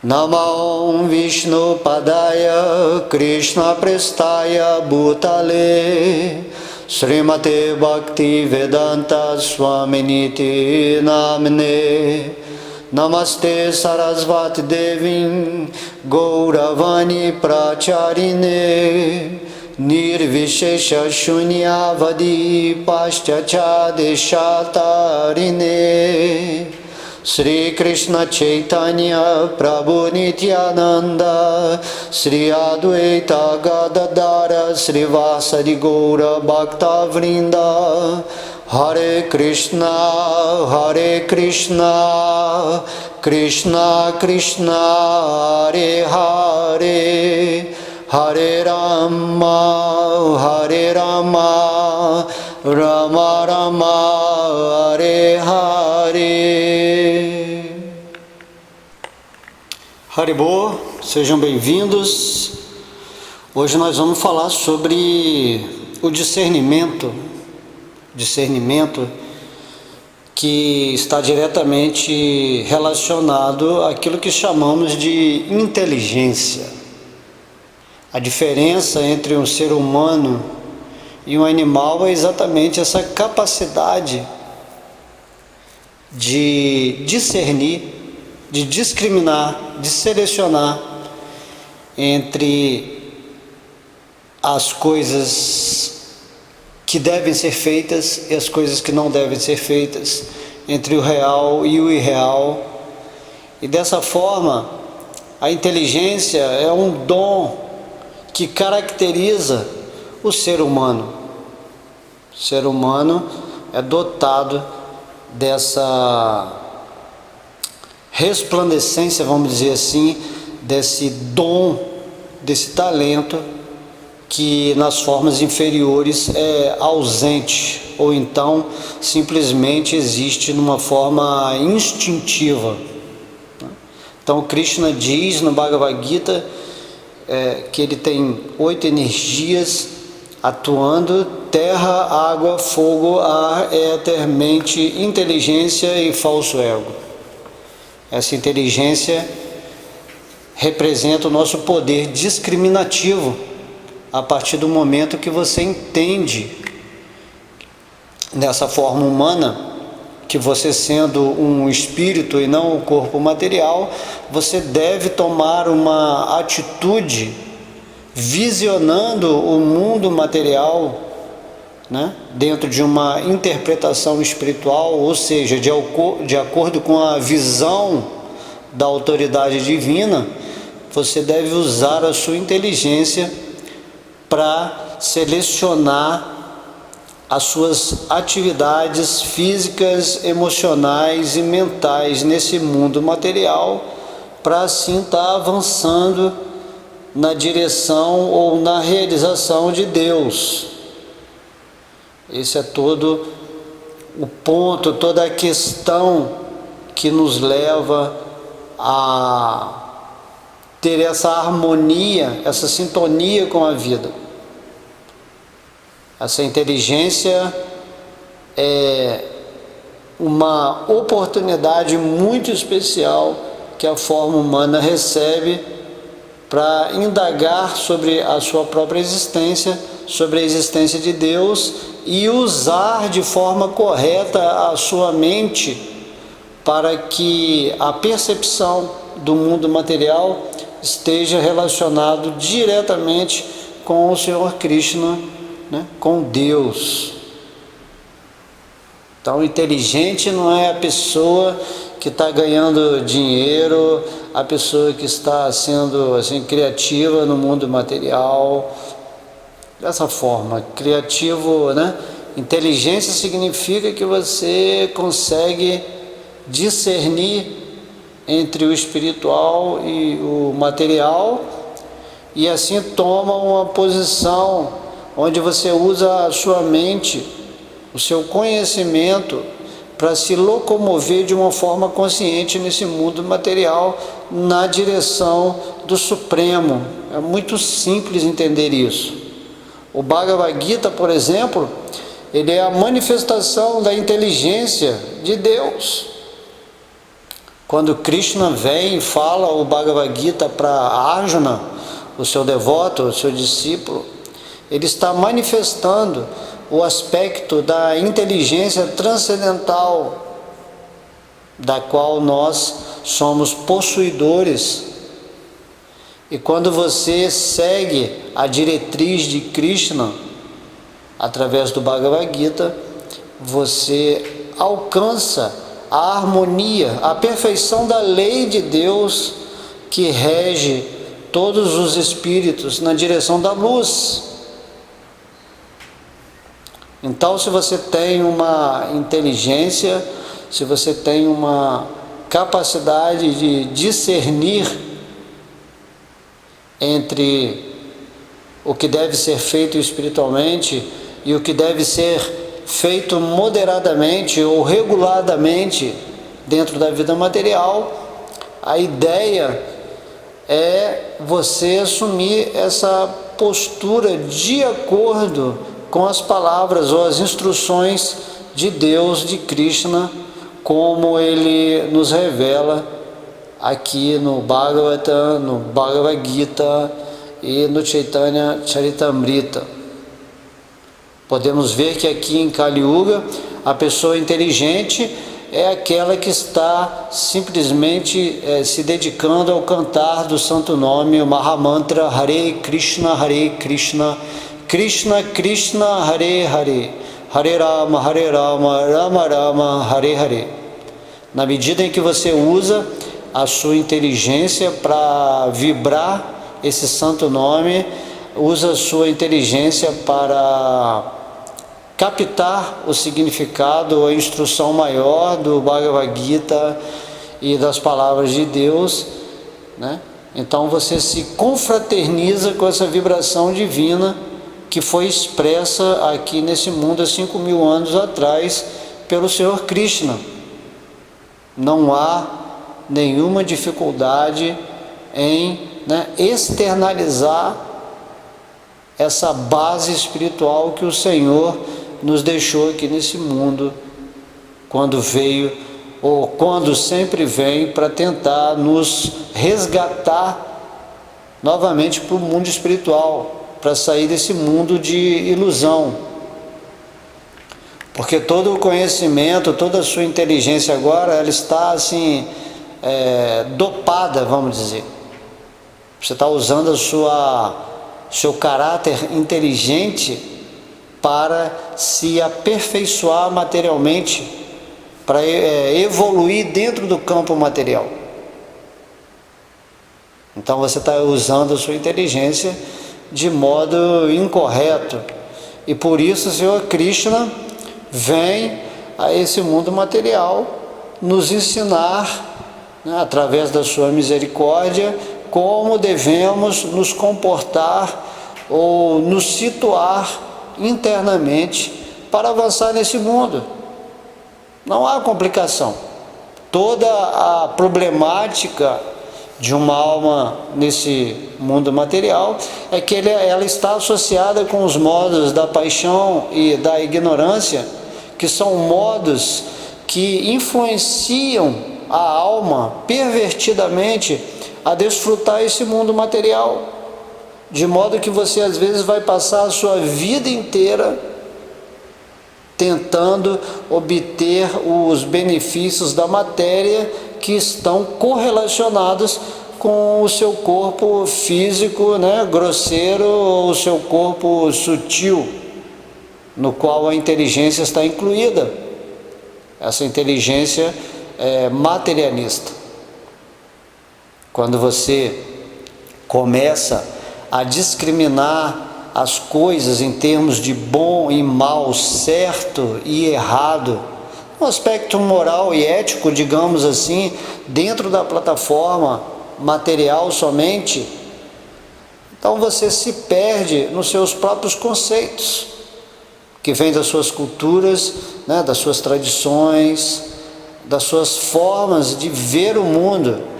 Namo Vishnu Padaya Krishna Prestaya Bhutale Srimate Bhakti Vedanta Swaminiti Namne Namaste Sarasvati Devim Gauravani Pracharine Nirvishesha Shunyavadi Paschachadeshatarine Sri Krishna Chaitanya Prabhu Nityananda Sri Advaita Gadadara Sri Vasadi Gaura Bhakta Vrinda Hare Krishna Krishna Krishna Hare Hare Hare Rama Rama Rama Hare Hare. Haribô, sejam bem-vindos. Hoje nós vamos falar sobre o discernimento que está diretamente relacionado àquilo que chamamos de inteligência. A diferença entre um ser humano e um animal é exatamente essa capacidade de discernir, de discriminar, de selecionar entre as coisas que devem ser feitas e as coisas que não devem ser feitas, entre o real e o irreal. E dessa forma, a inteligência é um dom que caracteriza o ser humano. O ser humano é dotado dessa resplandecência, vamos dizer assim, desse dom, desse talento que nas formas inferiores é ausente, ou então simplesmente existe numa forma instintiva. Então Krishna diz no Bhagavad Gita que ele tem 8 energias atuando: terra, água, fogo, ar, éter, mente, inteligência e falso ego. Essa inteligência representa o nosso poder discriminativo a partir do momento que você entende nessa forma humana que você, sendo um espírito e não um corpo material, você deve tomar uma atitude visionando o mundo material, né, dentro de uma interpretação espiritual, ou seja, de acordo com a visão da autoridade divina. Você deve usar a sua inteligência para selecionar as suas atividades físicas, emocionais e mentais nesse mundo material, para assim estar avançando na direção ou na realização de Deus. Esse é todo o ponto, toda a questão que nos leva a ter essa harmonia, essa sintonia com a vida. Essa inteligência é uma oportunidade muito especial que a forma humana recebe para indagar sobre a sua própria existência, sobre a existência de Deus, e usar de forma correta a sua mente para que a percepção do mundo material esteja relacionado diretamente com o Senhor Krishna, né, com Deus. Então, inteligente não é a pessoa que está ganhando dinheiro, a pessoa que está sendo assim criativa no mundo material. Dessa forma, criativo, né? Inteligência significa que você consegue discernir entre o espiritual e o material, e assim toma uma posição onde você usa a sua mente, o seu conhecimento, para se locomover de uma forma consciente nesse mundo material, na direção do Supremo. É muito simples entender isso. O Bhagavad Gita, por exemplo, ele é a manifestação da inteligência de Deus. Quando Krishna vem e fala o Bhagavad Gita para Arjuna, o seu devoto, o seu discípulo, ele está manifestando o aspecto da inteligência transcendental, da qual nós somos possuidores. E quando você segue a diretriz de Krishna, através do Bhagavad Gita, você alcança a harmonia, a perfeição da lei de Deus que rege todos os espíritos na direção da luz. Então, se você tem uma inteligência, se você tem uma capacidade de discernir entre o que deve ser feito espiritualmente e o que deve ser feito moderadamente ou reguladamente dentro da vida material, a ideia é você assumir essa postura de acordo com as palavras ou as instruções de Deus, de Krishna, como ele nos revela aqui no Bhagavata, no Bhagavad Gita e no Chaitanya Charitamrita. Podemos ver que aqui em Kali Yuga, a pessoa inteligente é aquela que está simplesmente se dedicando ao cantar do santo nome, o Mahamantra Hare Krishna, Krishna Krishna, Hare Hare, Hare Rama, Rama Rama, Hare Hare. Na medida em que você usa a sua inteligência para vibrar esse santo nome, usa a sua inteligência para captar o significado, a instrução maior do Bhagavad Gita e das palavras de Deus, né? Então você se confraterniza com essa vibração divina que foi expressa aqui nesse mundo há 5.000 anos atrás pelo Senhor Krishna. Não há nenhuma dificuldade em externalizar essa base espiritual que o Senhor nos deixou aqui nesse mundo, quando veio, ou quando sempre vem, para tentar nos resgatar novamente para o mundo espiritual, para sair desse mundo de ilusão. Porque todo o conhecimento, toda a sua inteligência agora, ela está assim, dopada, vamos dizer. Você está usando seu caráter inteligente para se aperfeiçoar materialmente, para evoluir dentro do campo material. Então você está usando a sua inteligência de modo incorreto. E por isso o Senhor Krishna vem a esse mundo material nos ensinar, através da sua misericórdia, como devemos nos comportar ou nos situar internamente para avançar nesse mundo. Não há complicação. Toda a problemática de uma alma nesse mundo material é que ela está associada com os modos da paixão e da ignorância, que são modos que influenciam a alma pervertidamente a desfrutar esse mundo material, de modo que você às vezes vai passar a sua vida inteira tentando obter os benefícios da matéria que estão correlacionados com o seu corpo físico, grosseiro, ou o seu corpo sutil, no qual a inteligência está incluída, essa inteligência materialista. Quando você começa a discriminar as coisas em termos de bom e mal, certo e errado, um aspecto moral e ético, digamos assim, dentro da plataforma material somente, então você se perde nos seus próprios conceitos, que vêm das suas culturas, das suas tradições, das suas formas de ver o mundo.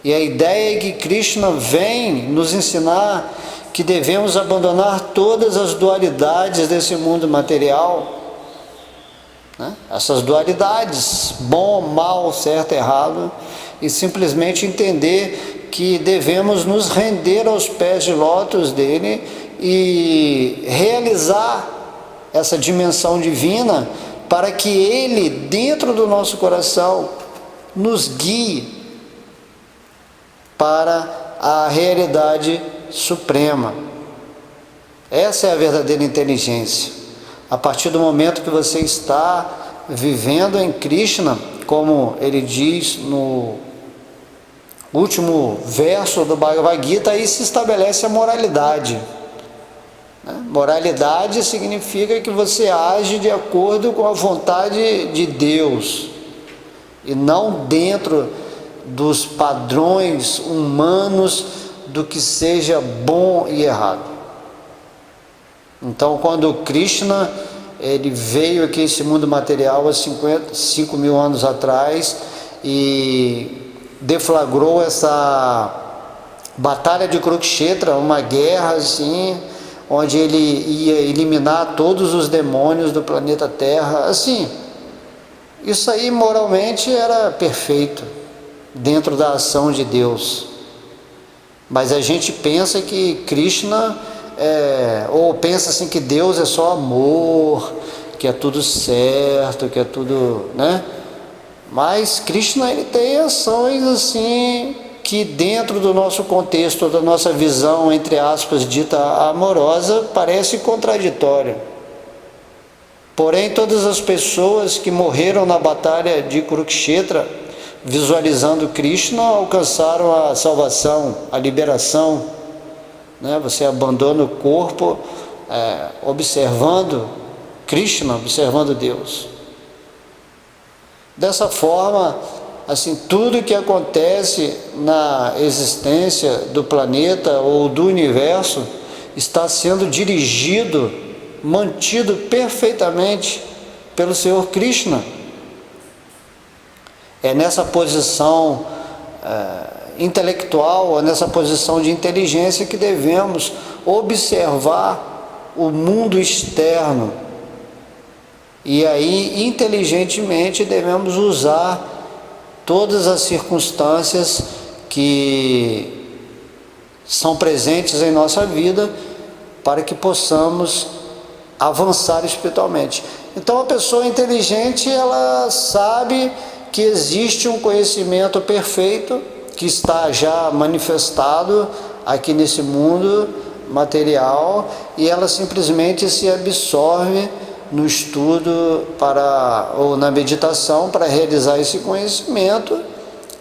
E a ideia é que Krishna vem nos ensinar que devemos abandonar todas as dualidades desse mundo material né? Essas dualidades, bom, mal, certo, errado, e simplesmente entender que devemos nos render aos pés de lótus dele e realizar essa dimensão divina para que ele, dentro do nosso coração, nos guie para a realidade suprema. Essa é a verdadeira inteligência. A partir do momento que você está vivendo em Krishna, como ele diz no último verso do Bhagavad Gita, aí se estabelece a moralidade. Moralidade significa que você age de acordo com a vontade de Deus e não dentro dos padrões humanos do que seja bom e errado. Então, quando Krishna ele veio aqui esse mundo material há 5 mil anos atrás e deflagrou essa batalha de Kurukshetra, uma guerra assim, onde ele ia eliminar todos os demônios do planeta Terra, assim, isso aí moralmente era perfeito, dentro da ação de Deus. Mas a gente pensa que Krishna, ou pensa assim que Deus é só amor, que é tudo certo, que é tudo, né? Mas Krishna ele tem ações assim, que dentro do nosso contexto, da nossa visão, entre aspas, dita amorosa, parece contraditório. Porém, todas as pessoas que morreram na batalha de Kurukshetra, visualizando Krishna, alcançaram a salvação, a liberação, né? Você abandona o corpo, observando Krishna, observando Deus. Dessa forma, assim, tudo que acontece na existência do planeta ou do universo está sendo dirigido, mantido perfeitamente pelo Senhor Krishna. É nessa posição intelectual, é nessa posição de inteligência que devemos observar o mundo externo. E aí, inteligentemente, devemos usar todas as circunstâncias que são presentes em nossa vida para que possamos avançar espiritualmente. Então, a pessoa inteligente, ela sabe que existe um conhecimento perfeito que está já manifestado aqui nesse mundo material e ela simplesmente se absorve no estudo ou na meditação para realizar esse conhecimento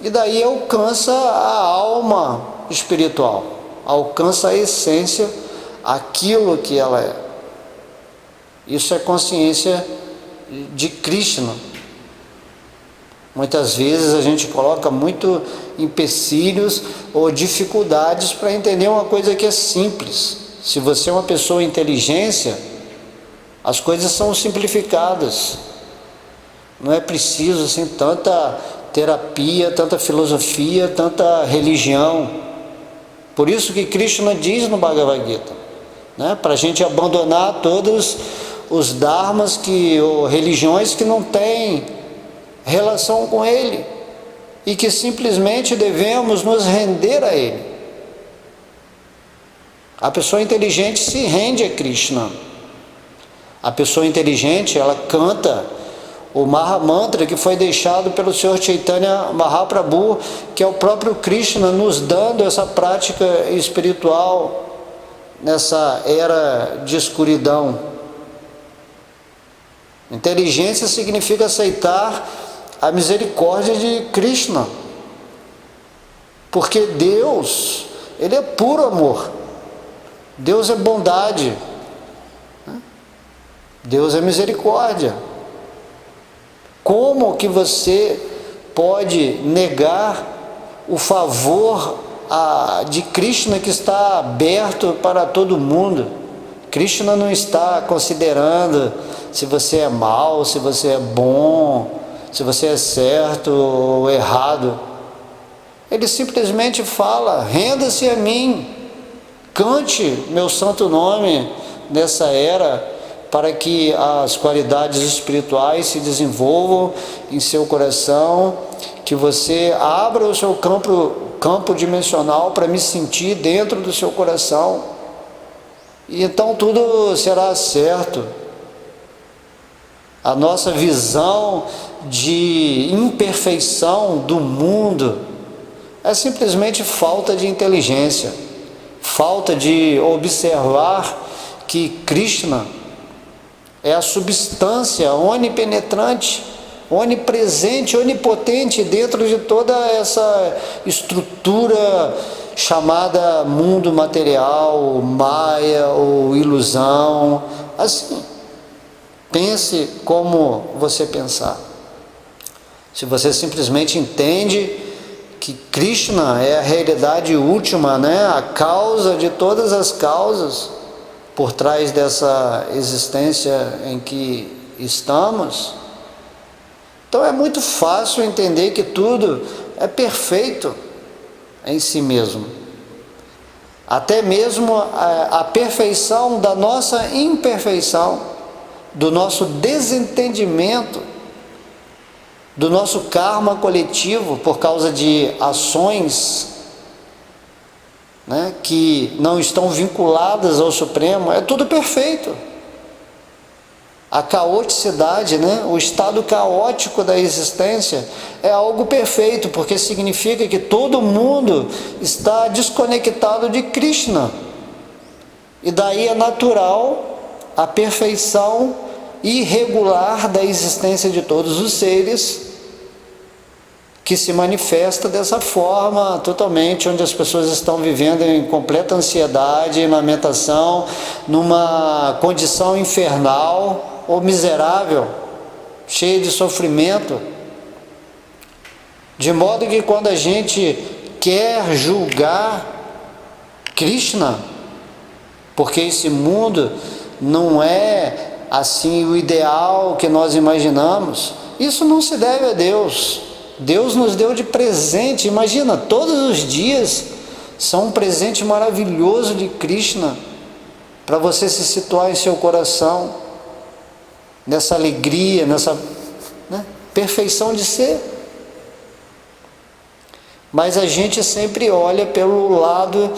e daí alcança a alma espiritual, alcança a essência, aquilo que ela é. Isso é consciência de Krishna. Muitas vezes a gente coloca muito empecilhos ou dificuldades para entender uma coisa que é simples. Se você é uma pessoa inteligente, as coisas são simplificadas. Não é preciso assim tanta terapia, tanta filosofia, tanta religião. Por isso que Krishna diz no Bhagavad Gita, né, para a gente abandonar todos os dharmas ou religiões que não têm relação com ele e que simplesmente devemos nos render a ele. A pessoa inteligente se rende a Krishna. A pessoa inteligente, ela canta o Maha Mantra que foi deixado pelo Senhor Chaitanya Mahaprabhu, que é o próprio Krishna nos dando essa prática espiritual nessa era de escuridão. Inteligência significa aceitar a misericórdia de Krishna, porque Deus, ele é puro amor, Deus é bondade, Deus é misericórdia. Como que você pode negar o favor de Krishna que está aberto para todo mundo? Krishna não está considerando se você é mau, se você é bom, se você é certo ou errado. Ele simplesmente fala: renda-se a mim, cante meu santo nome nessa era, para que as qualidades espirituais se desenvolvam em seu coração, que você abra o seu campo dimensional para me sentir dentro do seu coração, e então tudo será certo. A nossa visão de imperfeição do mundo é simplesmente falta de inteligência, falta de observar que Krishna é a substância onipenetrante, onipresente, onipotente dentro de toda essa estrutura chamada mundo material, maia ou ilusão. Assim, pense como você pensar. Se você simplesmente entende que Krishna é a realidade última, a causa de todas as causas por trás dessa existência em que estamos, então é muito fácil entender que tudo é perfeito em si mesmo. Até mesmo a perfeição da nossa imperfeição, do nosso desentendimento, do nosso karma coletivo por causa de ações que não estão vinculadas ao Supremo, é tudo perfeito. A caoticidade, o estado caótico da existência é algo perfeito, porque significa que todo mundo está desconectado de Krishna, e daí é natural a perfeição irregular da existência de todos os seres, que se manifesta dessa forma totalmente, onde as pessoas estão vivendo em completa ansiedade, lamentação, numa condição infernal ou miserável, cheia de sofrimento, de modo que quando a gente quer julgar Krishna, porque esse mundo não é assim o ideal que nós imaginamos, isso não se deve a Deus. Deus nos deu de presente, imagina, todos os dias são um presente maravilhoso de Krishna, para você se situar em seu coração, nessa alegria, nessa perfeição de ser. Mas a gente sempre olha pelo lado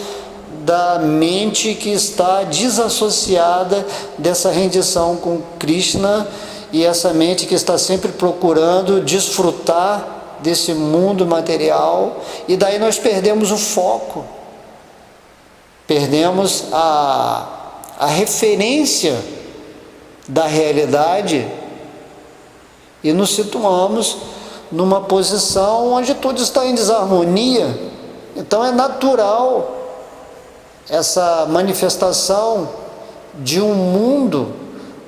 da mente que está desassociada dessa rendição com Krishna, e essa mente que está sempre procurando desfrutar desse mundo material, e daí nós perdemos o foco, perdemos a referência da realidade e nos situamos numa posição onde tudo está em desarmonia. Então é natural essa manifestação de um mundo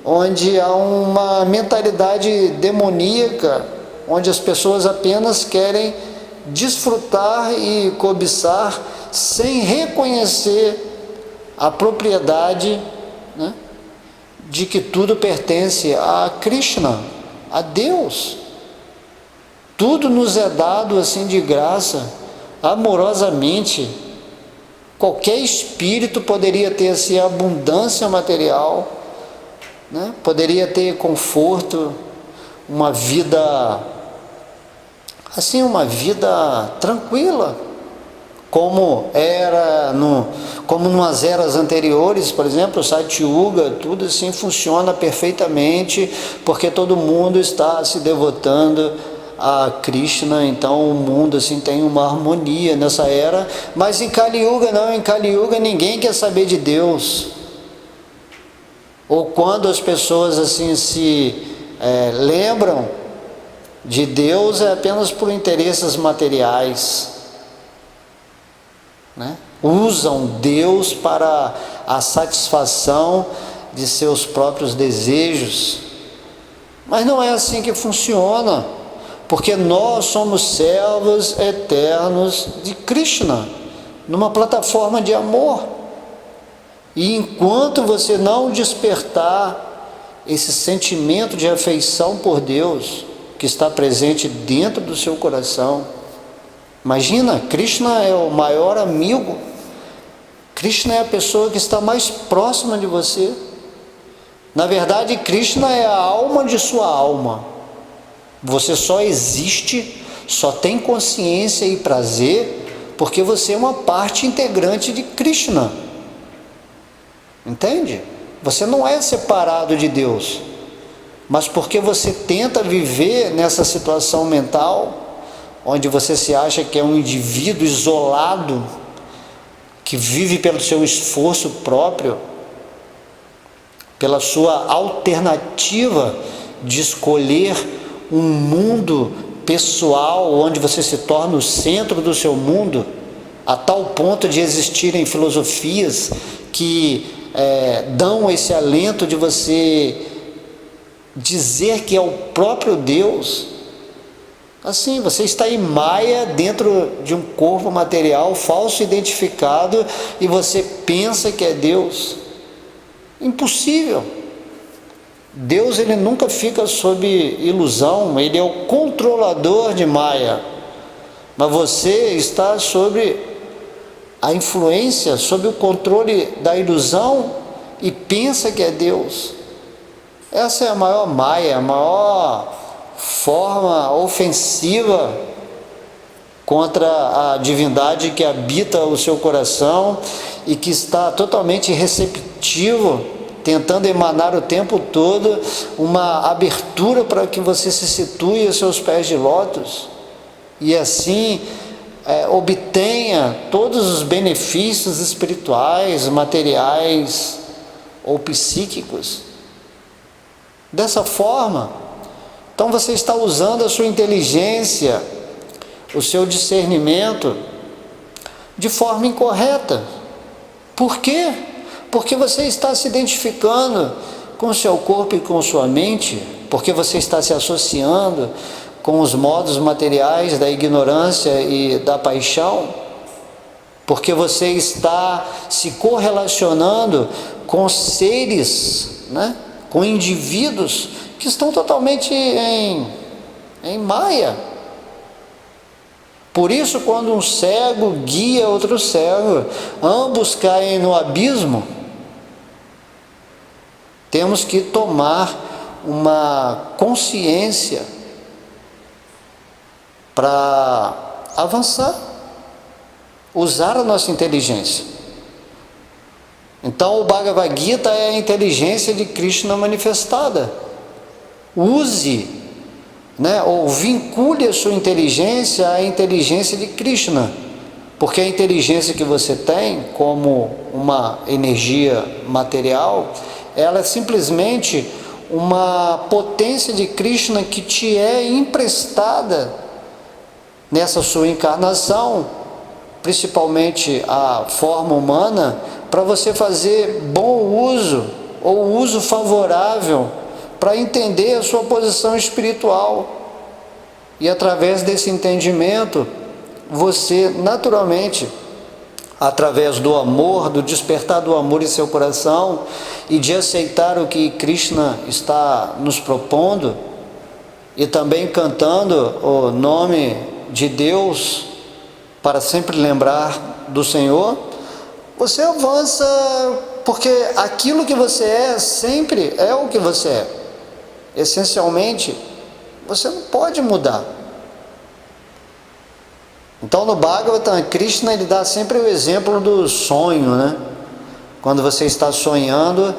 onde há uma mentalidade demoníaca, onde as pessoas apenas querem desfrutar e cobiçar sem reconhecer a propriedade de que tudo pertence a Krishna, a Deus. Tudo nos é dado assim de graça, amorosamente. Qualquer espírito poderia ter assim abundância material, poderia ter conforto, uma vida assim, uma vida tranquila, como era como nas eras anteriores, por exemplo, o Satyuga, tudo assim funciona perfeitamente, porque todo mundo está se devotando a Krishna. Então o mundo assim tem uma harmonia nessa era. Mas em Kali Yuga não, em Kali Yuga ninguém quer saber de Deus, ou quando as pessoas assim se lembram de Deus, é apenas por interesses materiais, usam Deus para a satisfação de seus próprios desejos. Mas não é assim que funciona, porque nós somos servos eternos de Krishna, numa plataforma de amor, e enquanto você não despertar esse sentimento de afeição por Deus, que está presente dentro do seu coração, imagina, Krishna é o maior amigo, Krishna é a pessoa que está mais próxima de você, Na verdade, Krishna é a alma de sua alma. Você só existe, só tem consciência e prazer porque você é uma parte integrante de Krishna. Entende? Você não é separado de Deus, mas porque você tenta viver nessa situação mental, onde você se acha que é um indivíduo isolado, que vive pelo seu esforço próprio, pela sua alternativa de escolher um mundo pessoal, onde você se torna o centro do seu mundo, a tal ponto de existirem filosofias que dão esse alento de você dizer que é o próprio Deus. Assim, você está em Maya, dentro de um corpo material falso identificado, e você pensa que é Deus. Impossível. Deus, ele nunca fica sob ilusão, ele é o controlador de Maya, mas você está sob a influência, sob o controle da ilusão e pensa que é Deus. Essa é a maior Maya, a maior forma ofensiva contra a divindade que habita o seu coração e que está totalmente receptivo, tentando emanar o tempo todo uma abertura para que você se situe aos seus pés de lótus e assim obtenha todos os benefícios espirituais, materiais ou psíquicos. Dessa forma, então você está usando a sua inteligência, o seu discernimento de forma incorreta. Por quê? Porque você está se identificando com o seu corpo e com sua mente, porque você está se associando com os modos materiais da ignorância e da paixão, porque você está se correlacionando com seres, com indivíduos que estão totalmente em Maya. Por isso, quando um cego guia outro cego, ambos caem no abismo, temos que tomar uma consciência para avançar, usar a nossa inteligência. Então o Bhagavad Gita é a inteligência de Krishna manifestada. Use, ou vincule a sua inteligência à inteligência de Krishna, porque a inteligência que você tem como uma energia material, ela é simplesmente uma potência de Krishna que te é emprestada nessa sua encarnação, principalmente a forma humana, para você fazer bom uso ou uso favorável para entender a sua posição espiritual. E através desse entendimento, você naturalmente, através do amor, do despertar do amor em seu coração e de aceitar o que Krishna está nos propondo, e também cantando o nome de Deus para sempre lembrar do Senhor, você avança, porque aquilo que você é sempre é o que você é. Essencialmente, você não pode mudar. Então no Bhagavatam, Krishna ele dá sempre o exemplo do sonho, Quando você está sonhando,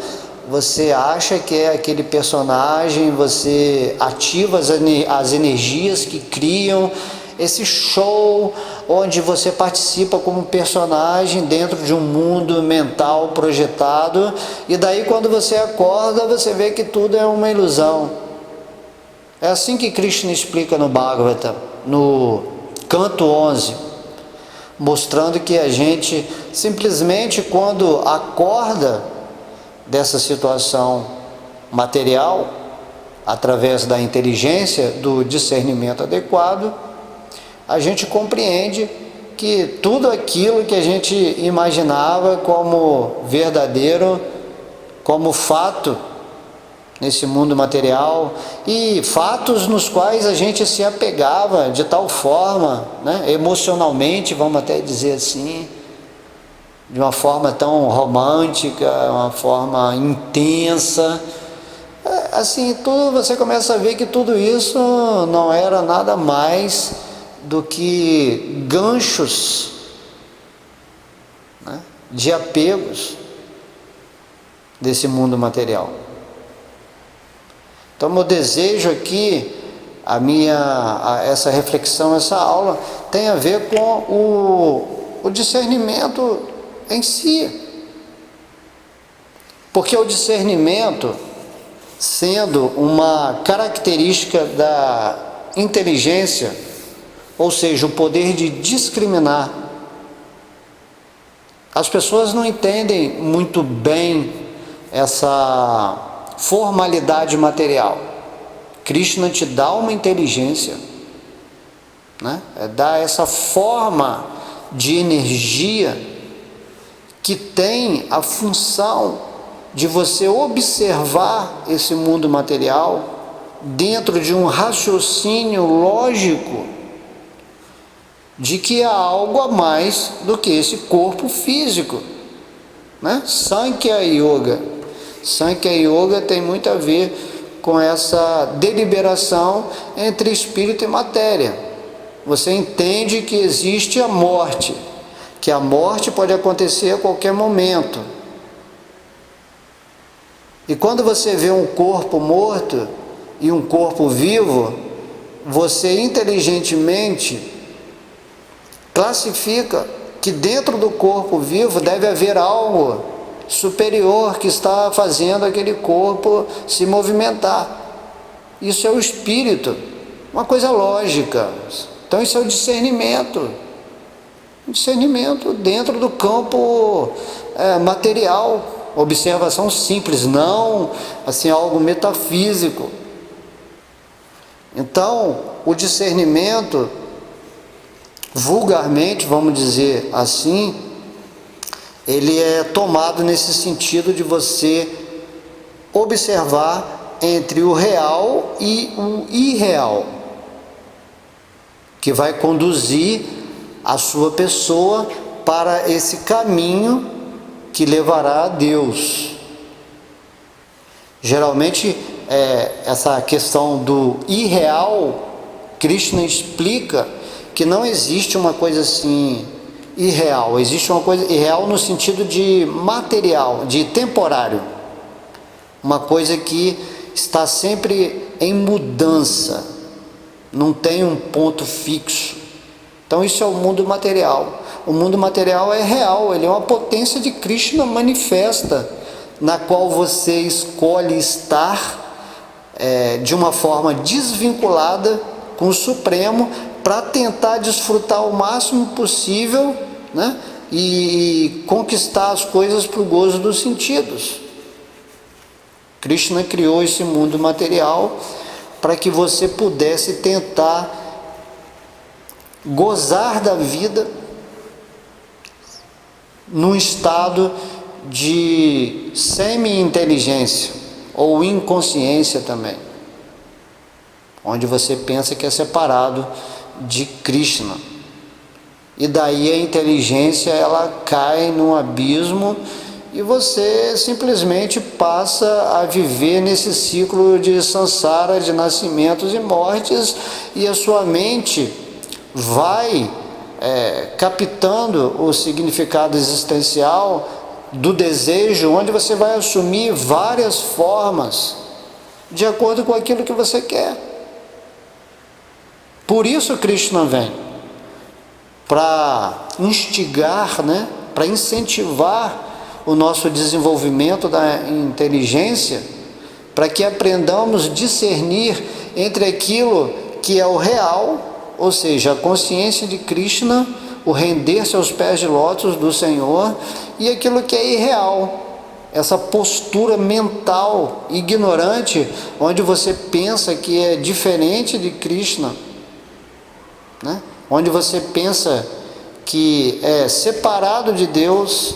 você acha que é aquele personagem, você ativa as energias que criam esse show, onde você participa como personagem dentro de um mundo mental projetado, e daí quando você acorda, você vê que tudo é uma ilusão. É assim que Krishna explica no Bhagavatam, no canto 11, mostrando que a gente simplesmente quando acorda dessa situação material, através da inteligência, do discernimento adequado, a gente compreende que tudo aquilo que a gente imaginava como verdadeiro, como fato nesse mundo material, e fatos nos quais a gente se apegava de tal forma, emocionalmente, vamos até dizer assim, de uma forma tão romântica, uma forma intensa, assim, você começa a ver que tudo isso não era nada mais do que ganchos, né, de apegos desse mundo material. Então, meu desejo aqui, essa reflexão, essa aula, tem a ver com o discernimento em si. Porque o discernimento, sendo uma característica da inteligência, ou seja, o poder de discriminar, as pessoas não entendem muito bem essa formalidade material. Krishna te dá uma inteligência, né? Dá essa forma de energia que tem a função de você observar esse mundo material dentro de um raciocínio lógico de que há algo a mais do que esse corpo físico, né? Sankhya Yoga. Sankhya Yoga tem muito a ver com essa deliberação entre espírito e matéria. Você entende que existe a morte, que a morte pode acontecer a qualquer momento. E quando você vê um corpo morto e um corpo vivo, você inteligentemente classifica que dentro do corpo vivo deve haver algo superior que está fazendo aquele corpo se movimentar. Isso é o espírito, uma coisa lógica. Então isso é o discernimento. Discernimento dentro do campo material. Observação simples, não assim algo metafísico. Então, o discernimento, vulgarmente, vamos dizer assim, ele é tomado nesse sentido de você observar entre o real e o irreal, que vai conduzir a sua pessoa para esse caminho que levará a Deus. Geralmente, essa questão do irreal, Krishna explica que não existe uma coisa assim irreal, existe uma coisa irreal no sentido de material, de temporário, uma coisa que está sempre em mudança, não tem um ponto fixo. Então isso é o mundo material. O mundo material é real, ele é uma potência de Krishna manifesta, na qual você escolhe estar de uma forma desvinculada com o Supremo, para tentar desfrutar o máximo possível, né? E conquistar as coisas para o gozo dos sentidos. Krishna criou esse mundo material para que você pudesse tentar gozar da vida num estado de semi-inteligência ou inconsciência também, onde você pensa que é separado de Krishna, e daí a inteligência ela cai num abismo e você simplesmente passa a viver nesse ciclo de samsara, de nascimentos e mortes, e a sua mente vai captando o significado existencial do desejo, onde você vai assumir várias formas de acordo com aquilo que você quer. Por isso Krishna vem, para instigar, né? Para incentivar o nosso desenvolvimento da inteligência, para que aprendamos a discernir entre aquilo que é o real, ou seja, a consciência de Krishna, o render-se aos pés de lótus do Senhor, e aquilo que é irreal, essa postura mental ignorante, onde você pensa que é diferente de Krishna, né? Onde você pensa que é separado de Deus,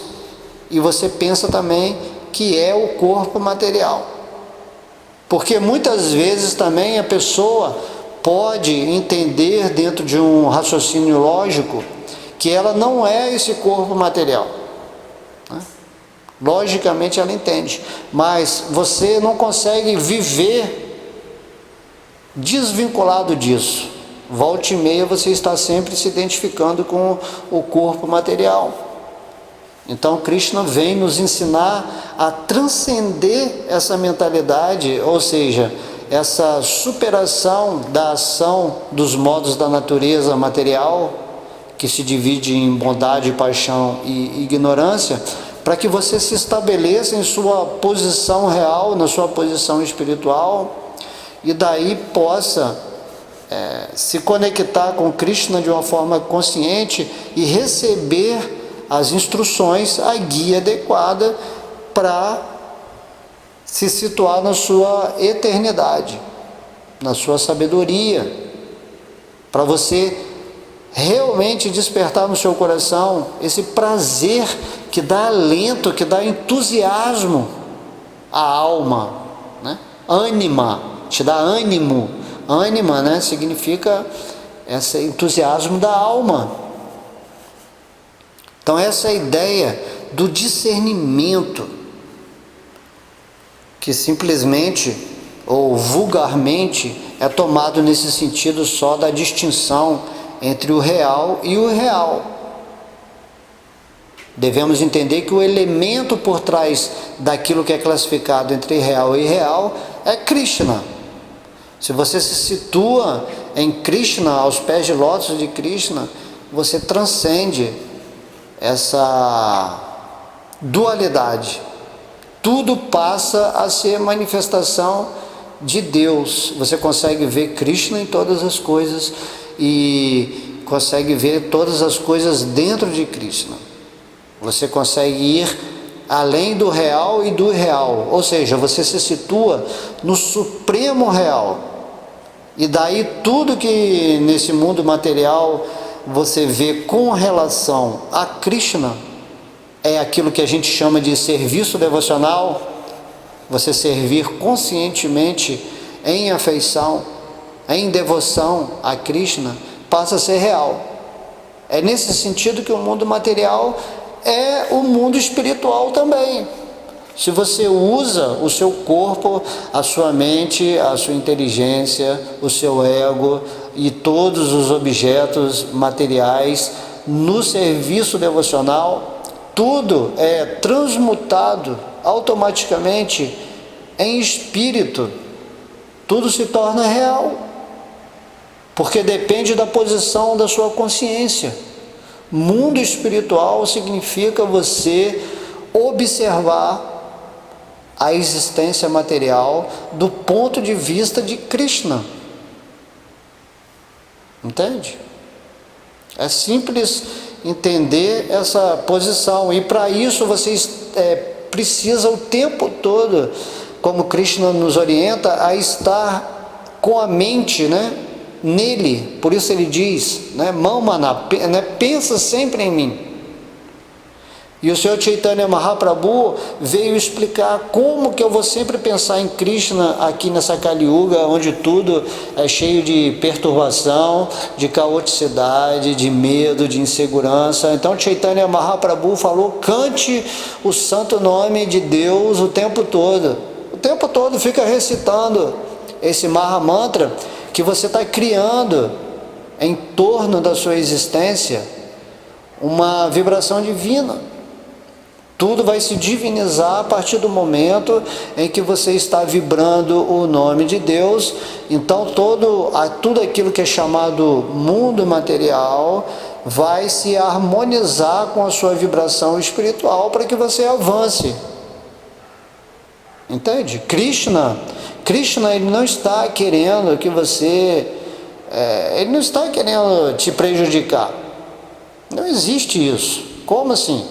e você pensa também que é o corpo material. Porque muitas vezes também a pessoa pode entender dentro de um raciocínio lógico que ela não é esse corpo material, né? Logicamente ela entende, mas você não consegue viver desvinculado disso. Volta e meia você está sempre se identificando com o corpo material. Então Krishna vem nos ensinar a transcender essa mentalidade, ou seja, essa superação da ação dos modos da natureza material, que se divide em bondade, paixão e ignorância, para que você se estabeleça em sua posição real, na sua posição espiritual, e daí possa se conectar com Krishna de uma forma consciente e receber as instruções, a guia adequada para se situar na sua eternidade, na sua sabedoria, para você realmente despertar no seu coração esse prazer que dá alento, que dá entusiasmo à alma, né? Ânima, te dá ânimo. Ânima, né, significa esse entusiasmo da alma. Então essa ideia do discernimento, que simplesmente ou vulgarmente é tomado nesse sentido só da distinção entre o real e o irreal. Devemos entender que o elemento por trás daquilo que é classificado entre real e irreal é Krishna. Se você se situa em Krishna, aos pés de lótus de Krishna, você transcende essa dualidade. Tudo passa a ser manifestação de Deus. Você consegue ver Krishna em todas as coisas e consegue ver todas as coisas dentro de Krishna. Você consegue ir além do real e do irreal, ou seja, você se situa no supremo real. E daí tudo que nesse mundo material você vê com relação a Krishna é aquilo que a gente chama de serviço devocional. Você servir conscientemente em afeição, em devoção a Krishna, passa a ser real. É nesse sentido que o mundo material é o mundo espiritual também. Se você usa o seu corpo, a sua mente, a sua inteligência, o seu ego e todos os objetos materiais no serviço devocional, tudo é transmutado automaticamente em espírito. Tudo se torna real, porque depende da posição da sua consciência. Mundo espiritual significa você observar a existência material do ponto de vista de Krishna. Entende? É simples entender essa posição, e para isso você precisa o tempo todo, como Krishna nos orienta, a estar com a mente, né, nele. Por isso ele diz, né, Mamana, né, pensa sempre em mim. E o Senhor Chaitanya Mahaprabhu veio explicar como que eu vou sempre pensar em Krishna aqui nessa Kali Yuga, onde tudo é cheio de perturbação, de caoticidade, de medo, de insegurança. Então Chaitanya Mahaprabhu falou, cante o santo nome de Deus o tempo todo. O tempo todo fica recitando esse Maha Mantra que você está criando em torno da sua existência uma vibração divina. Tudo vai se divinizar a partir do momento em que você está vibrando o nome de Deus. Então tudo aquilo que é chamado mundo material vai se harmonizar com a sua vibração espiritual para que você avance. Entende? Krishna ele não está querendo que você... ele não está querendo te prejudicar. Não existe isso. Como assim?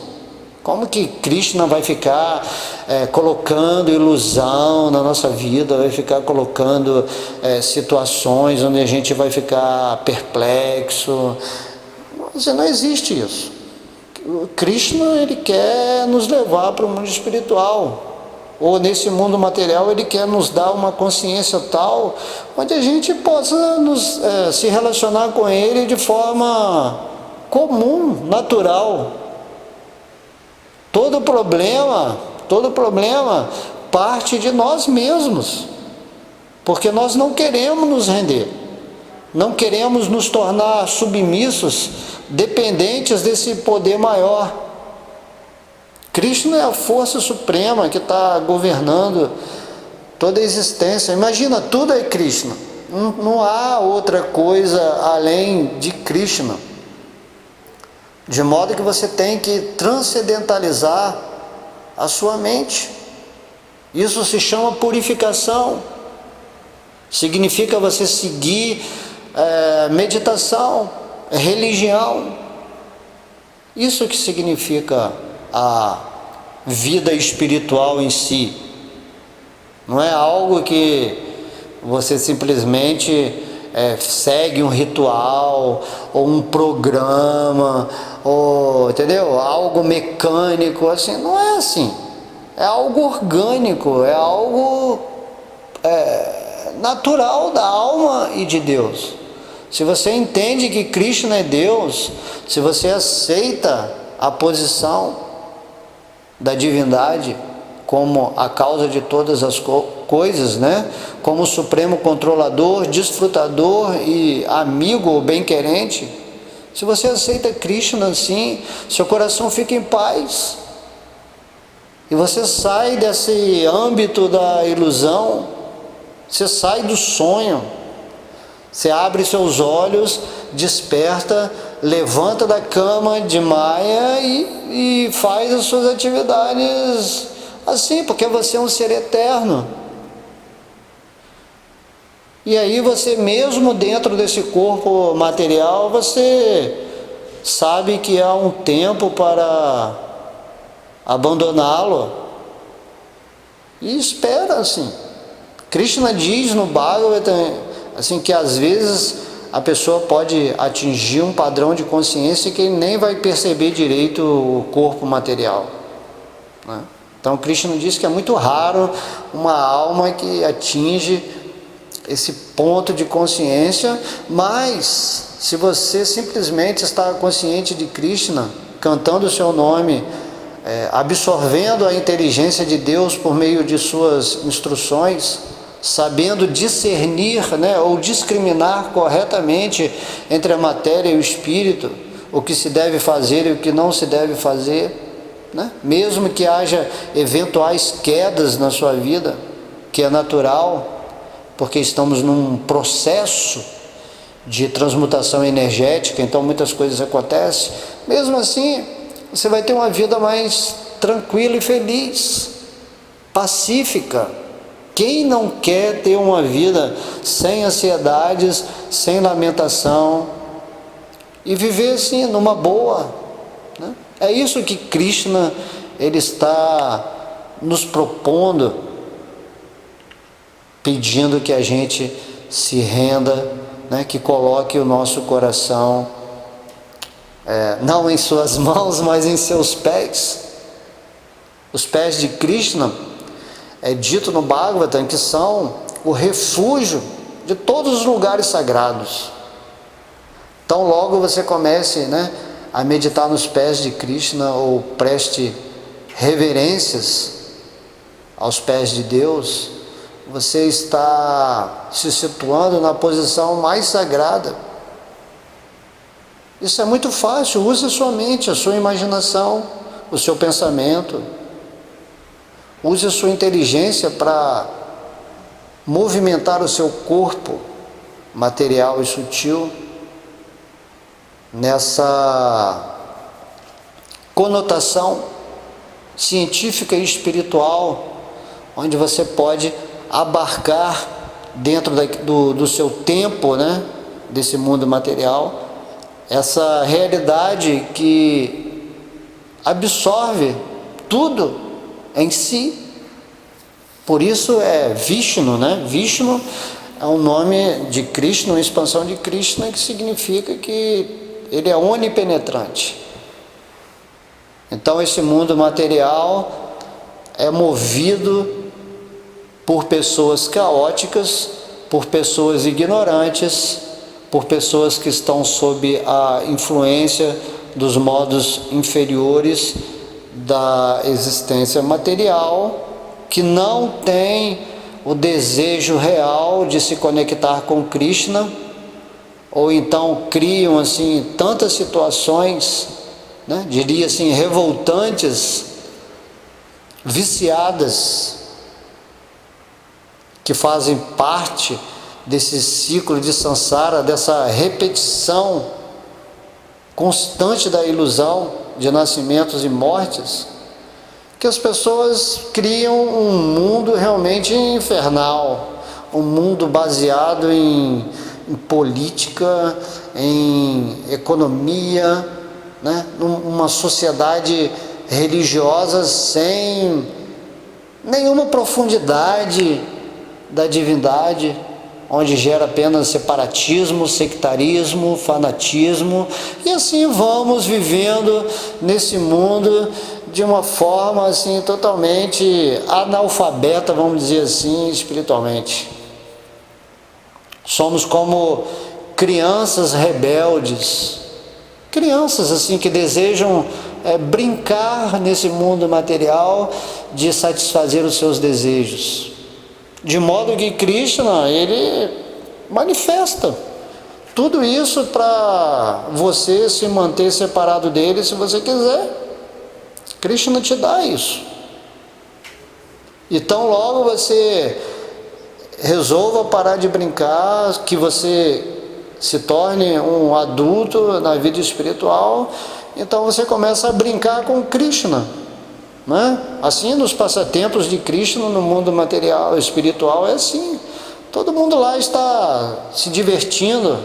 Como que Krishna vai ficar colocando ilusão na nossa vida, vai ficar colocando situações onde a gente vai ficar perplexo? Não existe isso. O Krishna, ele quer nos levar para o mundo espiritual, ou nesse mundo material ele quer nos dar uma consciência tal, onde a gente possa se relacionar com ele de forma comum, natural. todo problema parte de nós mesmos, porque nós não queremos nos render, não queremos nos tornar submissos, dependentes desse poder maior. Krishna é a força suprema que está governando toda a existência. Imagina, tudo é Krishna. Não há outra coisa além de Krishna. De modo que você tem que transcendentalizar a sua mente. Isso se chama purificação. Significa você seguir meditação, religião. Isso que significa a vida espiritual em si. Não é algo que você simplesmente segue um ritual, ou um programa, ou, entendeu? Algo mecânico, assim. Não é assim. É algo orgânico, é algo natural da alma e de Deus. Se você entende que Krishna é Deus, se você aceita a posição da divindade como a causa de todas as coisas, né? Como o supremo controlador, desfrutador e amigo bem-querente, se você aceita Krishna assim, seu coração fica em paz, e você sai desse âmbito da ilusão, você sai do sonho, você abre seus olhos, desperta, levanta da cama de Maya e faz as suas atividades assim, porque você é um ser eterno. E aí você, mesmo dentro desse corpo material, você sabe que há um tempo para abandoná-lo. E espera assim. Krishna diz no Bhagavatam assim, que às vezes a pessoa pode atingir um padrão de consciência que nem vai perceber direito o corpo material, né? Então Krishna diz que é muito raro uma alma que atinge esse ponto de consciência, mas se você simplesmente está consciente de Krishna, cantando o seu nome, absorvendo a inteligência de Deus por meio de suas instruções, sabendo discernir, né, ou discriminar corretamente entre a matéria e o espírito, o que se deve fazer e o que não se deve fazer, né? Mesmo que haja eventuais quedas na sua vida, que é natural, porque estamos num processo de transmutação energética, então muitas coisas acontecem, mesmo assim você vai ter uma vida mais tranquila e feliz, pacífica. Quem não quer ter uma vida sem ansiedades, sem lamentação, e viver assim, numa boa, né? É isso que Krishna ele está nos propondo, pedindo que a gente se renda, né? Que coloque o nosso coração não em suas mãos, mas em seus pés. Os pés de Krishna, é dito no Bhagavatam, que são o refúgio de todos os lugares sagrados. Então logo você comece, né, a meditar nos pés de Krishna, ou preste reverências aos pés de Deus, você está se situando na posição mais sagrada. Isso é muito fácil. Use a sua mente, a sua imaginação, o seu pensamento. Use a sua inteligência para movimentar o seu corpo material e sutil nessa conotação científica e espiritual, onde você pode abarcar dentro do seu tempo, né, desse mundo material, essa realidade que absorve tudo em si. Por isso é Vishnu, né? Vishnu é um nome de Krishna, uma expansão de Krishna, que significa que ele é onipenetrante. Então esse mundo material é movido por pessoas caóticas, por pessoas ignorantes, por pessoas que estão sob a influência dos modos inferiores da existência material, que não tem o desejo real de se conectar com Krishna, ou então criam assim tantas situações, né, diria assim, revoltantes, viciadas, que fazem parte desse ciclo de samsara, dessa repetição constante da ilusão de nascimentos e mortes, que as pessoas criam um mundo realmente infernal, um mundo baseado em política, em economia, né? Uma sociedade religiosa sem nenhuma profundidade da divindade, onde gera apenas separatismo, sectarismo, fanatismo, e assim vamos vivendo nesse mundo de uma forma assim totalmente analfabeta, vamos dizer assim, espiritualmente. Somos como crianças rebeldes, crianças assim que desejam brincar nesse mundo material, de satisfazer os seus desejos, de modo que Krishna, ele manifesta tudo isso para você se manter separado dele, se você quiser. Krishna te dá isso. Então logo você resolva parar de brincar, que você se torne um adulto na vida espiritual, então você começa a brincar com Krishna, né? Assim, nos passatempos de Krishna no mundo material, espiritual, é assim. Todo mundo lá está se divertindo,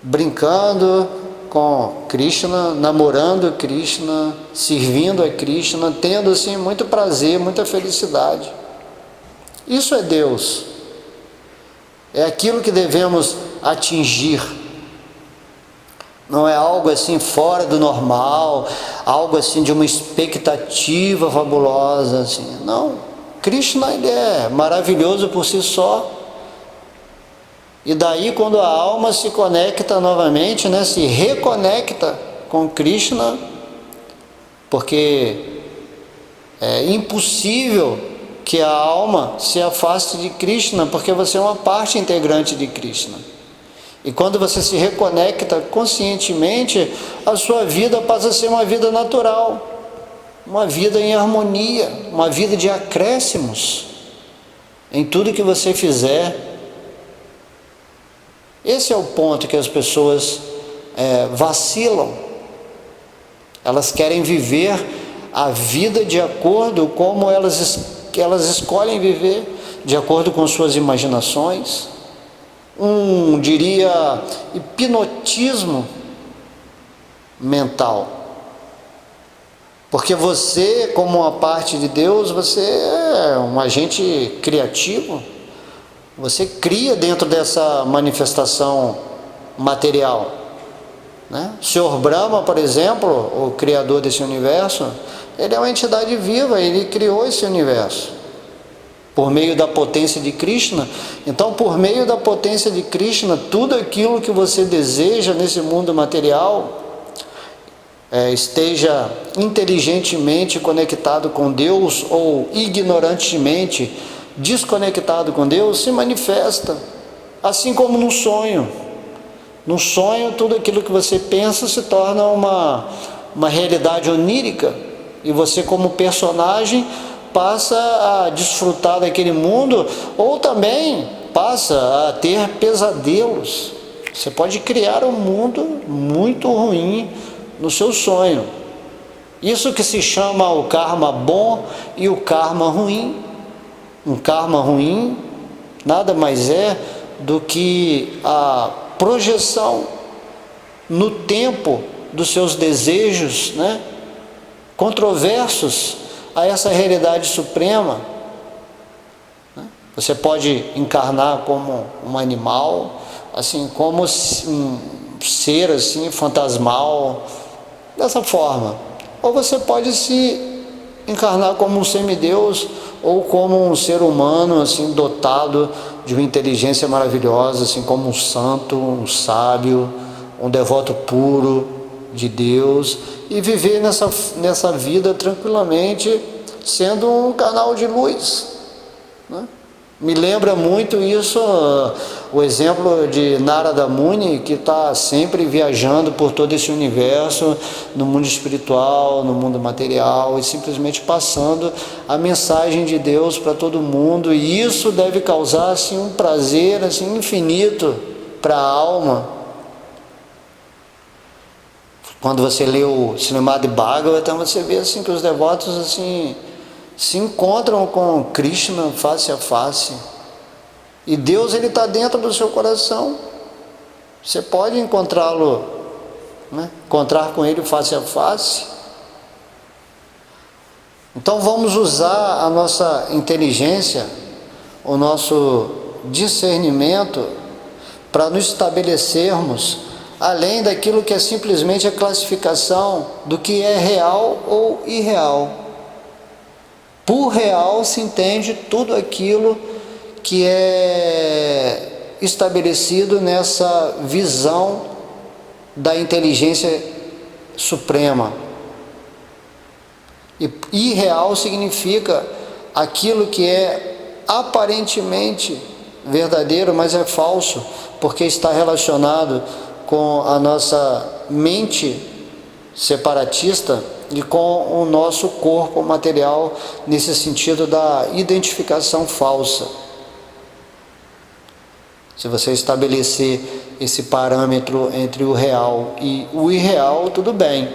brincando com Krishna, namorando Krishna, servindo a Krishna, tendo assim muito prazer, muita felicidade. Isso é Deus. É aquilo que devemos atingir. Não é algo assim fora do normal, algo assim de uma expectativa fabulosa, assim. Não, Krishna, ele é maravilhoso por si só. E daí, quando a alma se conecta novamente, né, se reconecta com Krishna, porque é impossível que a alma se afaste de Krishna, porque você é uma parte integrante de Krishna. E quando você se reconecta conscientemente, a sua vida passa a ser uma vida natural, uma vida em harmonia, uma vida de acréscimos em tudo que você fizer. Esse é o ponto que as pessoas vacilam. Elas querem viver a vida de acordo como elas escolhem viver, de acordo com suas imaginações. Diria, hipnotismo mental. Porque você, como uma parte de Deus, você é um agente criativo. Você cria dentro dessa manifestação material, né? O Senhor Brahma, por exemplo, o criador desse universo, ele é uma entidade viva, ele criou esse universo por meio da potência de Krishna. Então, por meio da potência de Krishna, tudo aquilo que você deseja nesse mundo material, esteja inteligentemente conectado com Deus ou ignorantemente desconectado com Deus, se manifesta, assim como no sonho. No sonho, tudo aquilo que você pensa se torna uma realidade onírica, e você, como personagem, passa a desfrutar daquele mundo, ou também passa a ter pesadelos. Você pode criar um mundo muito ruim no seu sonho. Isso que se chama o karma bom e o karma ruim. Um karma ruim nada mais é do que a projeção no tempo dos seus desejos, né, controversos a essa realidade suprema. Você pode encarnar como um animal, assim, como um ser assim fantasmal, dessa forma. Ou você pode se encarnar como um semideus, ou como um ser humano assim dotado de uma inteligência maravilhosa, assim como um santo, um sábio, um devoto puro, de Deus e viver nessa vida tranquilamente, sendo um canal de luz, né? Me lembra muito isso, o exemplo de Narada Muni, que está sempre viajando por todo esse universo, no mundo espiritual, no mundo material, e simplesmente passando a mensagem de Deus para todo mundo, e isso deve causar assim, um prazer assim, infinito para a alma. Quando você lê o Srimad Bhagavatam, você vê assim, que os devotos assim, se encontram com Krishna face a face, e Deus ele está dentro do seu coração. Você pode encontrá-lo, né? Encontrar com ele face a face. Então vamos usar a nossa inteligência, o nosso discernimento, para nos estabelecermos além daquilo que é simplesmente a classificação do que é real ou irreal. Por real se entende tudo aquilo que é estabelecido nessa visão da inteligência suprema. E irreal significa aquilo que é aparentemente verdadeiro, mas é falso, porque está relacionado com a nossa mente separatista e com o nosso corpo material, nesse sentido da identificação falsa. Se você estabelecer esse parâmetro entre o real e o irreal, tudo bem,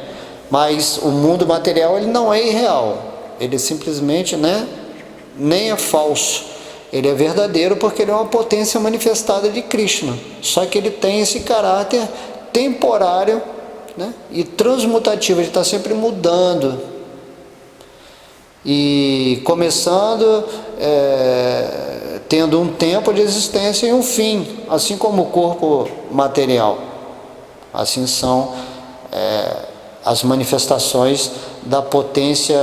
mas o mundo material ele não é irreal, ele simplesmente, né, nem é falso, ele é verdadeiro porque ele é uma potência manifestada de Krishna, só que ele tem esse caráter temporário, né, e transmutativo, ele está sempre mudando e começando, tendo um tempo de existência e um fim, assim como o corpo material. Assim são as manifestações da potência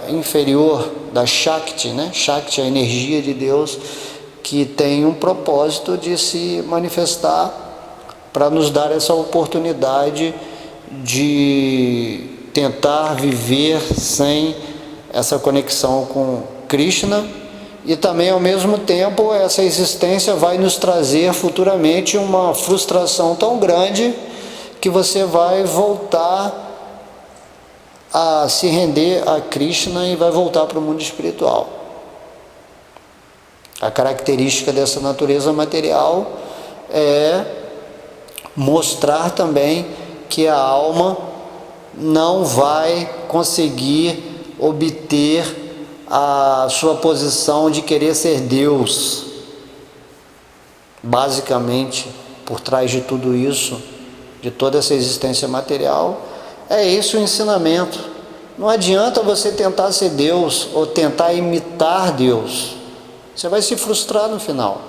inferior, da Shakti, né? Shakti é a energia de Deus, que tem um propósito de se manifestar para nos dar essa oportunidade de tentar viver sem essa conexão com Krishna, e também ao mesmo tempo essa existência vai nos trazer futuramente uma frustração tão grande que você vai voltar a se render a Krishna e vai voltar para o mundo espiritual. A característica dessa natureza material é mostrar também que a alma não vai conseguir obter a sua posição de querer ser Deus. Basicamente, por trás de tudo isso, de toda essa existência material, é esse o ensinamento. Não adianta você tentar ser Deus ou tentar imitar Deus, você vai se frustrar no final.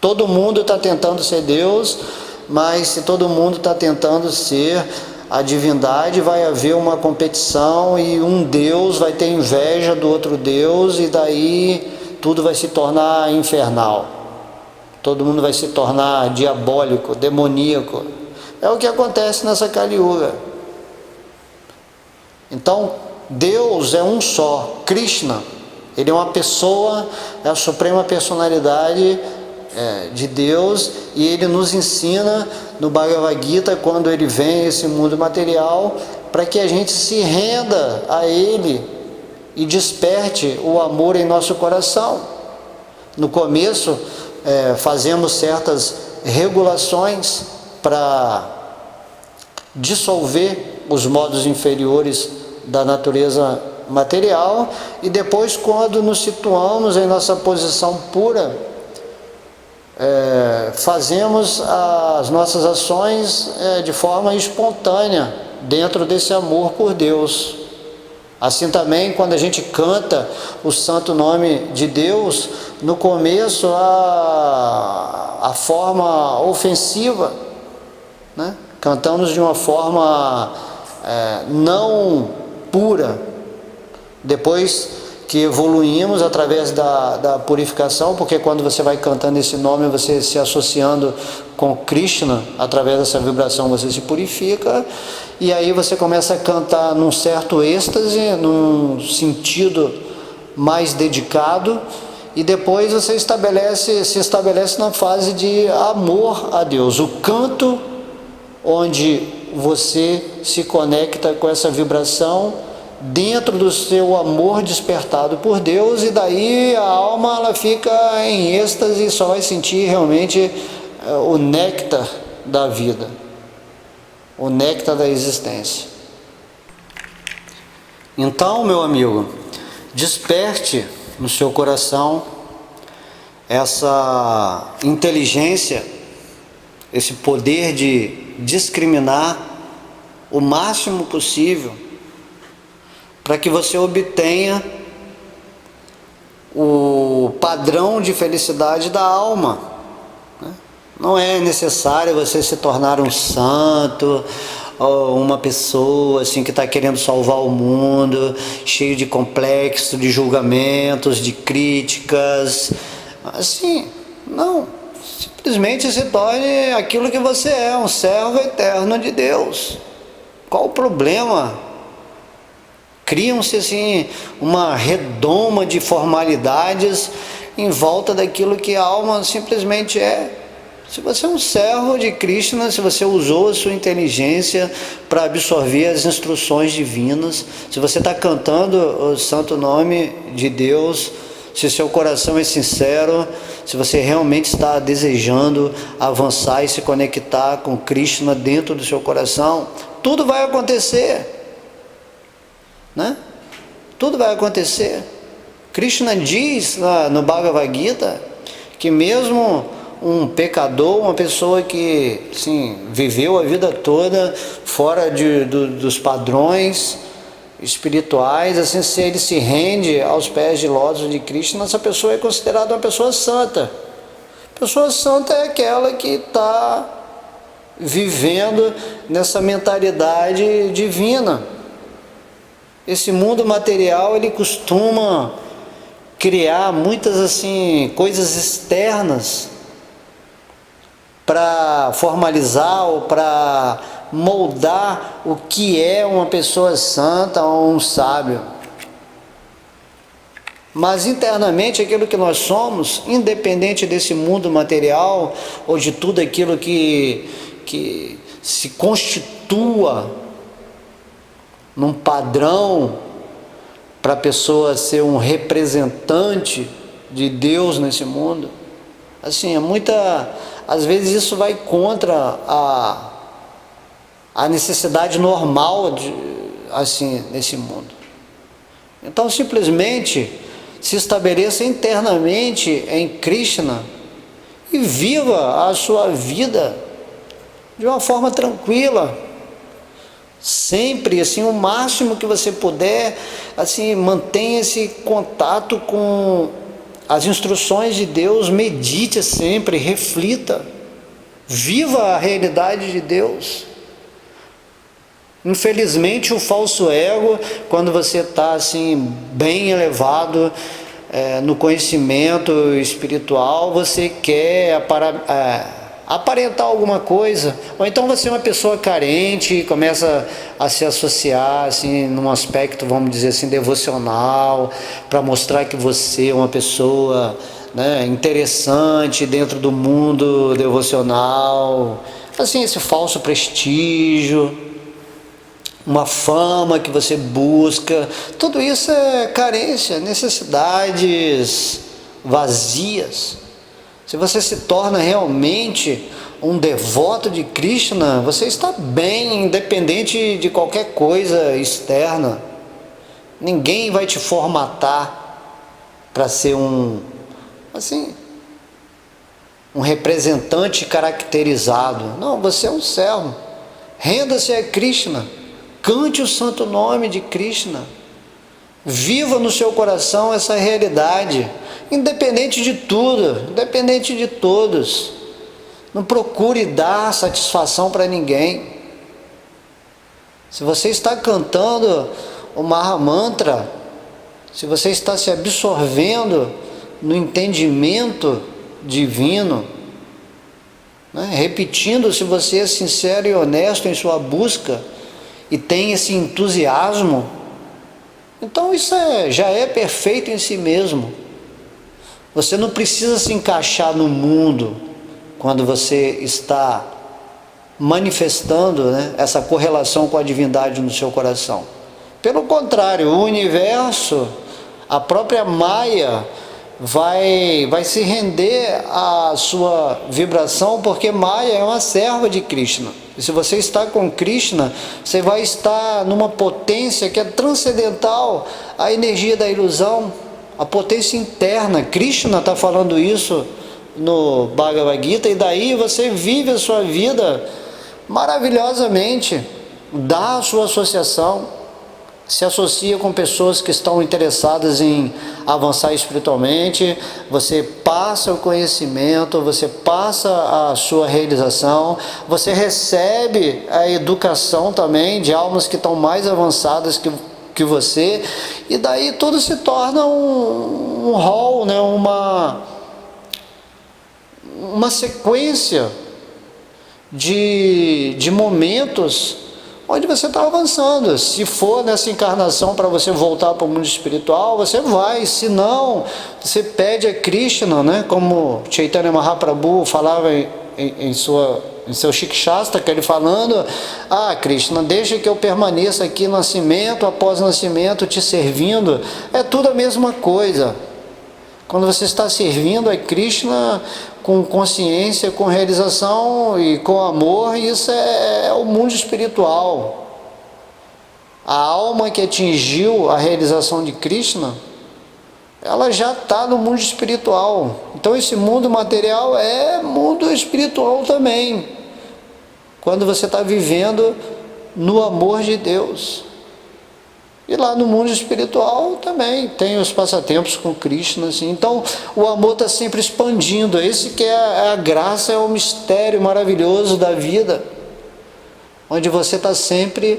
Todo mundo está tentando ser Deus, mas se todo mundo está tentando ser a divindade, vai haver uma competição e um Deus vai ter inveja do outro Deus, e daí tudo vai se tornar infernal. Todo mundo vai se tornar diabólico, demoníaco. É o que acontece nessa Kali Yuga. Então, Deus é um só, Krishna. Ele é uma pessoa, é a suprema personalidade de Deus, e ele nos ensina no Bhagavad Gita, quando ele vem a esse mundo material, para que a gente se renda a ele e desperte o amor em nosso coração. No começo, fazemos certas regulações para dissolver os modos inferiores da natureza material, e depois, quando nos situamos em nossa posição pura, fazemos as nossas ações de forma espontânea, dentro desse amor por Deus. Assim também, quando a gente canta o santo nome de Deus, no começo a forma ofensiva, né? Cantamos de uma forma não pura. Depois que evoluímos através da purificação, porque quando você vai cantando esse nome, você se associando com Krishna, através dessa vibração você se purifica, e aí você começa a cantar num certo êxtase, num sentido mais dedicado, e depois você se estabelece na fase de amor a Deus, o canto onde você se conecta com essa vibração dentro do seu amor despertado por Deus, e daí a alma ela fica em êxtase e só vai sentir realmente o néctar da vida, o néctar da existência. Então, meu amigo, desperte no seu coração essa inteligência, esse poder de discriminar o máximo possível, para que você obtenha o padrão de felicidade da alma. Não é necessário você se tornar um santo, ou uma pessoa assim que está querendo salvar o mundo, cheio de complexos, de julgamentos, de críticas. Assim, não. Simplesmente se torne aquilo que você é, um servo eterno de Deus. Qual o problema? Criam-se assim uma redoma de formalidades em volta daquilo que a alma simplesmente é. Se você é um servo de Krishna, se você usou a sua inteligência para absorver as instruções divinas, se você está cantando o santo nome de Deus, se seu coração é sincero, se você realmente está desejando avançar e se conectar com Krishna dentro do seu coração, tudo vai acontecer. Né? Tudo vai acontecer. Krishna diz no Bhagavad Gita que mesmo um pecador, uma pessoa que sim, viveu a vida toda fora dos padrões espirituais, assim, se ele se rende aos pés de lótus de Krishna, essa pessoa é considerada uma pessoa santa. Pessoa santa é aquela que está vivendo nessa mentalidade divina. Esse mundo material, ele costuma criar muitas assim coisas externas para formalizar ou para moldar o que é uma pessoa santa ou um sábio. Mas internamente aquilo que nós somos, independente desse mundo material ou de tudo aquilo que se constitua num padrão para a pessoa ser um representante de Deus nesse mundo, assim, às vezes isso vai contra a necessidade normal assim, nesse mundo. Então simplesmente se estabeleça internamente em Krishna e viva a sua vida de uma forma tranquila. Sempre, assim, o máximo que você puder, assim, mantenha esse contato com as instruções de Deus, medite sempre, reflita, viva a realidade de Deus. Infelizmente o falso ego, quando você está assim, bem elevado no conhecimento espiritual, você quer aparentar alguma coisa, ou então você é uma pessoa carente e começa a se associar assim, num aspecto, vamos dizer assim, devocional, para mostrar que você é uma pessoa, né, interessante dentro do mundo devocional, assim, esse falso prestígio, uma fama que você busca, tudo isso é carência, necessidades vazias. Se você se torna realmente um devoto de Krishna, você está bem, independente de qualquer coisa externa. Ninguém vai te formatar para ser um representante caracterizado. Não, você é um servo. Renda-se a Krishna. Cante o santo nome de Krishna. Viva no seu coração essa realidade, independente de tudo, independente de todos. Não procure dar satisfação para ninguém. Se você está cantando o Maha Mantra, se você está se absorvendo no entendimento divino, né? Repetindo, se você é sincero e honesto em sua busca e tem esse entusiasmo, então isso já é perfeito em si mesmo. Você não precisa se encaixar no mundo quando você está manifestando, né, essa correlação com a divindade no seu coração. Pelo contrário, o universo, a própria Maya, vai se render à sua vibração, porque Maya é uma serva de Krishna. E se você está com Krishna, você vai estar numa potência que é transcendental à energia da ilusão, a potência interna. Krishna está falando isso no Bhagavad Gita, e daí você vive a sua vida maravilhosamente, dá a sua associação, se associa com pessoas que estão interessadas em avançar espiritualmente, você passa o conhecimento, você passa a sua realização, você recebe a educação também de almas que estão mais avançadas que você, e daí tudo se torna um rol, né? uma sequência de momentos onde você está avançando. Se for nessa encarnação para você voltar para o mundo espiritual, você vai. Se não, você pede a Krishna, né? Como Chaitanya Mahaprabhu falava em seu Shikshastra, ele falando: Krishna, deixa que eu permaneça aqui, nascimento após nascimento, te servindo. É tudo a mesma coisa. Quando você está servindo a Krishna com consciência, com realização e com amor, isso é o mundo espiritual. A alma que atingiu a realização de Krishna, ela já está no mundo espiritual. Então esse mundo material é mundo espiritual também, quando você está vivendo no amor de Deus. E lá no mundo espiritual também tem os passatempos com Krishna, assim. Então o amor está sempre expandindo. Esse que é a graça, é o mistério maravilhoso da vida, onde você está sempre,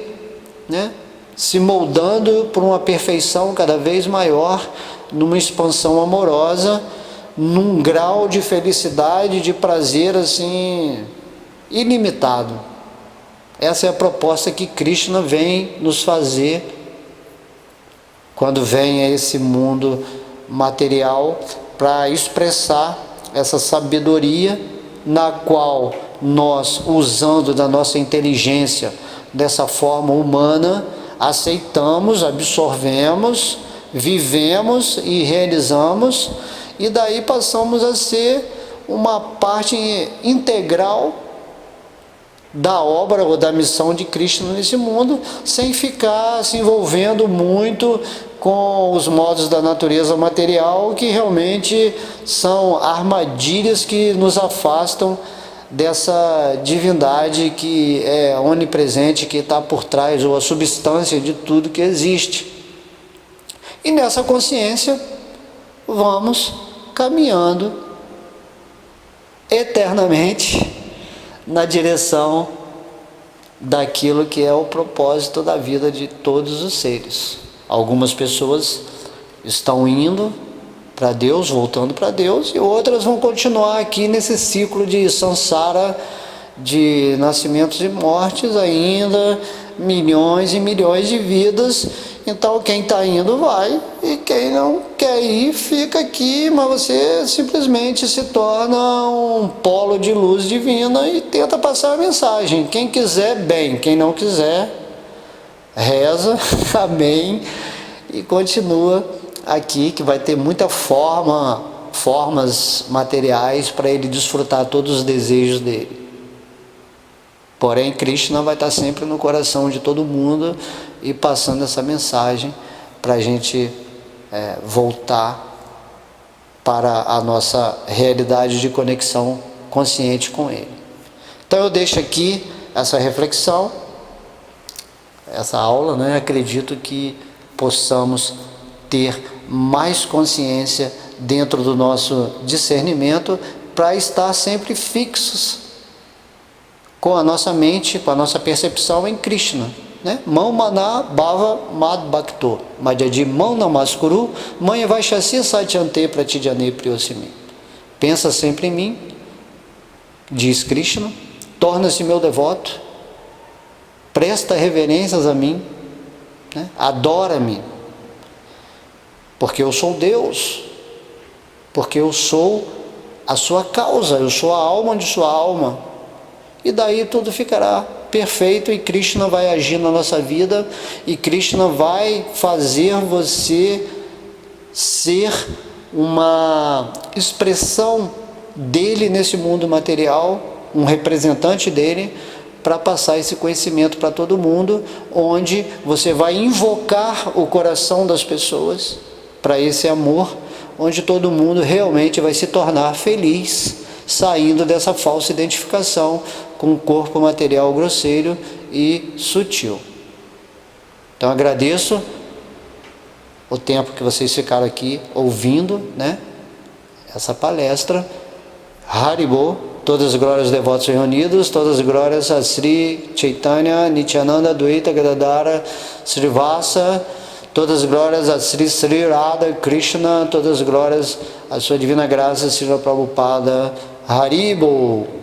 né, se moldando por uma perfeição cada vez maior, numa expansão amorosa, num grau de felicidade, de prazer assim ilimitado. Essa é a proposta que Krishna vem nos fazer quando vem a esse mundo material, para expressar essa sabedoria na qual nós, usando da nossa inteligência dessa forma humana, aceitamos, absorvemos, vivemos e realizamos, e daí passamos a ser uma parte integral da obra ou da missão de Krishna nesse mundo, sem ficar se envolvendo muito com os modos da natureza material, que realmente são armadilhas que nos afastam dessa divindade que é onipresente, que está por trás, ou a substância de tudo que existe. E nessa consciência vamos caminhando eternamente na direção daquilo que é o propósito da vida de todos os seres. Algumas pessoas estão indo para Deus, voltando para Deus, e outras vão continuar aqui nesse ciclo de samsara, de nascimentos e mortes ainda, milhões e milhões de vidas. Então quem está indo vai, e quem não quer ir fica aqui, mas você simplesmente se torna um polo de luz divina e tenta passar a mensagem. Quem quiser, bem; quem não quiser, reza, amém, e continua aqui, que vai ter muita formas materiais para ele desfrutar todos os desejos dele. Porém, Krishna vai estar sempre no coração de todo mundo e passando essa mensagem para a gente voltar para a nossa realidade de conexão consciente com Ele. Então eu deixo aqui essa reflexão, essa aula, né? Acredito que possamos ter mais consciência dentro do nosso discernimento, para estar sempre fixos com a nossa mente, com a nossa percepção em Krishna, né? Mão maná bhava mad bhakto madhyadi mão namaskuru manha vaishasya satyante pratidjane priyosimi. Pensa sempre em mim, diz Krishna, torna-se meu devoto, presta reverências a mim, né? Adora-me, porque eu sou Deus, porque eu sou a sua causa, eu sou a alma de sua alma, e daí tudo ficará perfeito e Krishna vai agir na nossa vida e Krishna vai fazer você ser uma expressão dele nesse mundo material, um representante dele, para passar esse conhecimento para todo mundo, onde você vai invocar o coração das pessoas para esse amor, onde todo mundo realmente vai se tornar feliz, saindo dessa falsa identificação com o corpo material grosseiro e sutil. Então agradeço o tempo que vocês ficaram aqui ouvindo, né, essa palestra. Haribol, todas as glórias aos devotos reunidos, todas as glórias a Sri Chaitanya, Nityananda, Dvaita Gadadara, Srivasa, todas as glórias a Sri Sri Radha Krishna, todas as glórias à sua divina graça, Srila Prabhupada. Haribol.